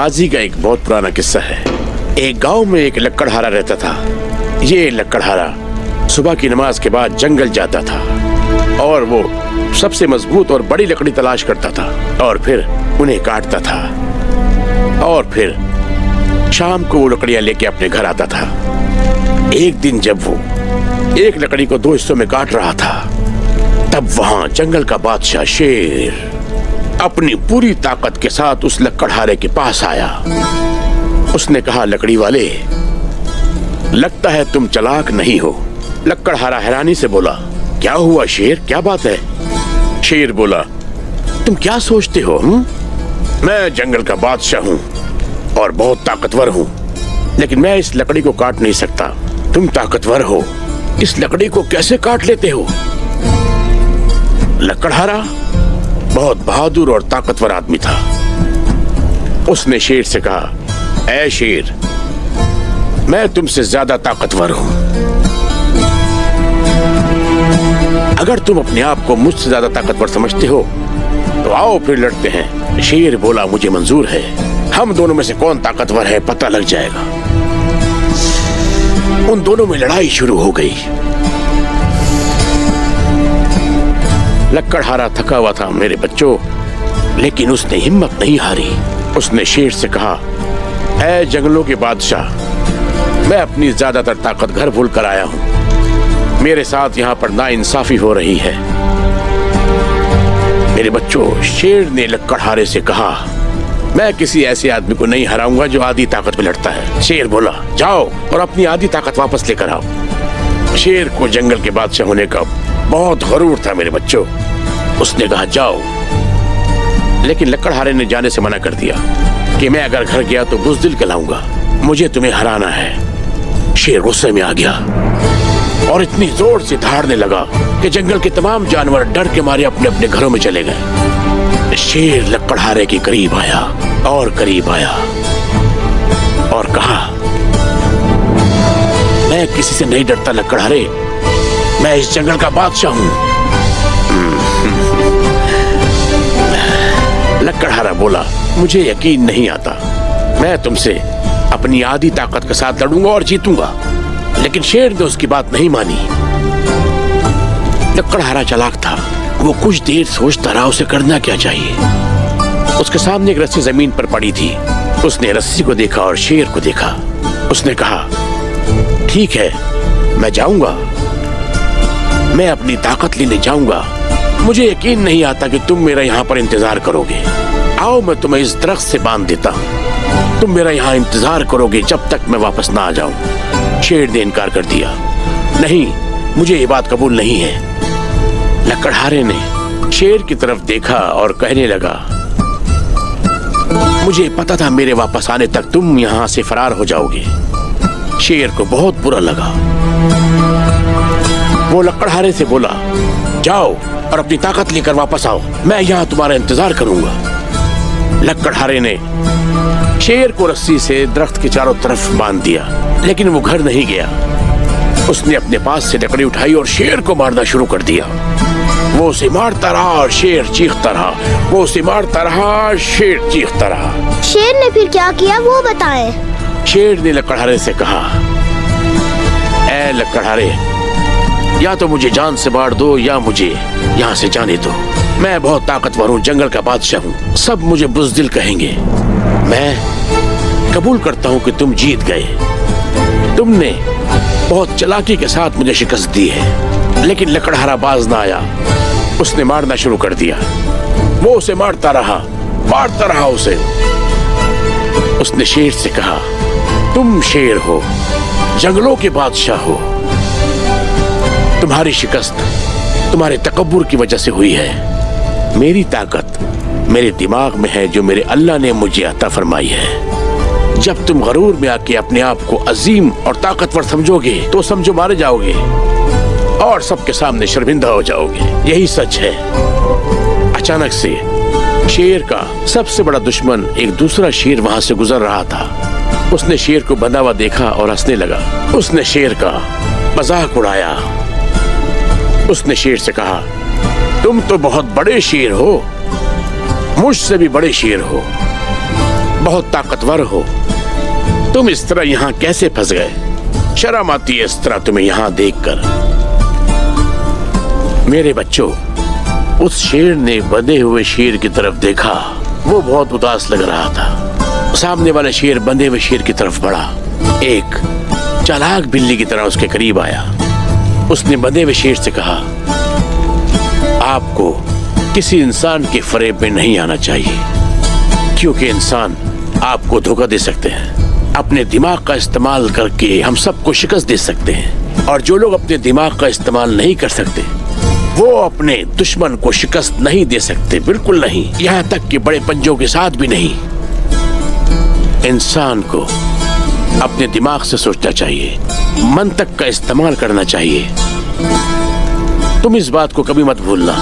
माजी का एक बहुत पुराना किस्सा है। एक गांव में एक लकड़हारा रहता था। ये लकड़हारा सुबह की नमाज के बाद जंगल जाता था और वो सबसे मजबूत और बड़ी लकड़ी तलाश करता था और फिर उन्हें काटता था और फिर शाम को वो लकड़ियां लेके अपने घर आता था। एक दिन जब वो एक लकड़ी को 2 हिस्सों में काट रहा था, तब वहां जंगल का बादशाह शेर अपनी पूरी ताकत के साथ उस लकड़हारे के पास आया। उसने कहा, लकड़ी वाले, लगता है तुम चालाक नहीं हो। लकड़हारा हैरानी से बोला, क्या हुआ शेर, क्या बात है? शेर बोला, तुम क्या सोचते हो? मैं जंगल का बादशाह हूँ और बहुत ताकतवर हूँ, लेकिन मैं इस लकड़ी को काट नहीं सकता। तुम ताकतवर हो, इस लकड़ी को कैसे काट लेते हो? लकड़हारा बहुत बहादुर और ताकतवर आदमी था। उसने शेर से कहा, ऐ शेर, मैं तुमसे ज्यादा ताकतवर हूं। अगर तुम अपने आप को मुझसे ज्यादा ताकतवर समझते हो तो आओ फिर लड़ते हैं। शेर बोला, मुझे मंजूर है, हम दोनों में से कौन ताकतवर है पता लग जाएगा। उन दोनों में लड़ाई शुरू हो गई। लकड़हारा थका हुआ था मेरे बच्चों, लेकिन उसने हिम्मत नहीं हारी। उसने शेर से कहा, ऐ जंगलों के बादशाह, मैं अपनी ज्यादातर ताकत घर भूल कर आया हूं। मेरे साथ यहाँ पर नाइंसाफी हो रही है। मेरे बच्चों, शेर ने लकड़हारे से कहा, मैं किसी ऐसे आदमी को नहीं हराऊंगा जो आधी ताकत में लड़ता है। शेर बोला, जाओ और अपनी आधी ताकत वापस लेकर आओ। शेर को जंगल के बादशाह होने का बहुत गरूर था मेरे बच्चों। उसने कहा, जाओ, लेकिन लकड़हारे ने जाने से मना कर दिया कि मैं अगर घर गया तो बुज़दिल कहलाऊंगा, मुझे तुम्हें हराना है। शेर गुस्से में आ गया और इतनी जोर से दहाड़ने लगा कि जंगल के तमाम जानवर डर के मारे अपने अपने घरों में चले गए। शेर लकड़हारे के करीब आया और करीब आया और कहा, मैं किसी से नहीं डरता लकड़हारे, मैं इस जंगल का बादशाह हूं। लकड़हारा बोला, मुझे यकीन नहीं आता, मैं तुमसे अपनी आधी ताकत के साथ लड़ूंगा और जीतूंगा। लेकिन शेर ने उसकी बात नहीं मानी। लकड़हारा चालाक था, वो कुछ देर सोचता रहा उसे करना क्या चाहिए। उसके सामने एक रस्सी जमीन पर पड़ी थी। उसने रस्सी को देखा और शेर को देखा। उसने कहा, ठीक है, मैं जाऊंगा, मैं अपनी ताकत लेने जाऊंगा। मुझे यकीन नहीं आता कि तुम मेरा यहाँ पर इंतजार करोगे। आओ, मैं तुम्हें इस दरख्त से बांध देता हूँ, तुम मेरा यहाँ इंतजार करोगे जब तक मैं वापस ना आ जाऊं। शेर ने इनकार कर दिया, नहीं, मुझे ये बात कबूल नहीं है। लकड़हारे ने शेर की तरफ देखा और कहने लगा, मुझे पता था मेरे वापस आने तक तुम यहाँ से फरार हो जाओगे। शेर को बहुत बुरा लगा। वो लकड़हारे से बोला, जाओ और अपनी ताकत लेकर वापस आओ, मैं यहाँ तुम्हारा इंतजार करूंगा। लकड़हारे ने शेर को रस्सी से दरख्त के चारों तरफ बांध दिया, लेकिन वो घर नहीं गया। उसने अपने पास से लकड़ी उठाई और शेर को मारना शुरू कर दिया। वो उसे मारता रहा और शेर चीखता रहा, वो उसे मारता रहा, शेर चीखता रहा। शेर ने फिर क्या किया वो बताएं। शेर ने लकड़हारे से कहा, ऐ लकड़हारे, या तो मुझे जान से मार दो या मुझे यहाँ से जाने दो। मैं बहुत ताकतवर हूँ, जंगल का बादशाह हूँ, सब मुझे बुज़दिल कहेंगे। मैं कबूल करता हूँ कि तुम जीत गए। तुमने बहुत चालाकी के साथ मुझे शिकस्त दी है। लेकिन लकड़हारा बाज ना आया। उसने मारना शुरू कर दिया। वो उसे मारता रहा उसे। उसने शेर से कहा, तुम शेर हो, जंगलों के बादशाह हो, तुम्हारी शिकस्त तुम्हारे तकब्बुर की वजह से हुई है। मेरी ताकत मेरे दिमाग में है जो मेरे अल्लाह ने मुझे अता फरमाई है। जब तुम गरूर में आके अपने आप को अजीम और ताकतवर समझोगे तो समझो मारे जाओगे और सबके सामने शर्मिंदा हो जाओगे। यही सच है। अचानक से शेर का सबसे बड़ा दुश्मन एक दूसरा शेर वहां से गुजर रहा था। उसने शेर को बंधा हुआ देखा और हंसने लगा। उसने शेर का मजाक उड़ाया। उसने शेर से कहा, तुम तो बहुत बड़े शेर हो, मुझसे भी बड़े शेर हो। बहुत ताकतवर हो, तुम इस तरह यहाँ कैसे फंस गए? शर्म आती है इस तरह तुम्हें यहाँ देखकर। मेरे बच्चों, उस शेर ने बंधे हुए शेर की तरफ देखा। वो बहुत उदास लग रहा था। सामने वाला शेर बंधे हुए शेर की तरफ बढ़ा। एक चालाक बिल्ली की तरह उसके करीब आया। उसने बंधे हुए शेर से कहा, आपको किसी इंसान के फरेब में नहीं आना चाहिए, क्योंकि इंसान आपको धोखा दे सकते हैं। अपने दिमाग का इस्तेमाल करके हम सबको शिकस्त दे सकते हैं, और जो लोग अपने दिमाग का इस्तेमाल नहीं कर सकते वो अपने दुश्मन को शिकस्त नहीं दे सकते, बिल्कुल नहीं, यहाँ तक कि बड़े पंजों के साथ भी नहीं। इंसान को अपने दिमाग से सोचना चाहिए, मंतक का इस्तेमाल करना चाहिए। तुम इस बात को कभी मत भूलना।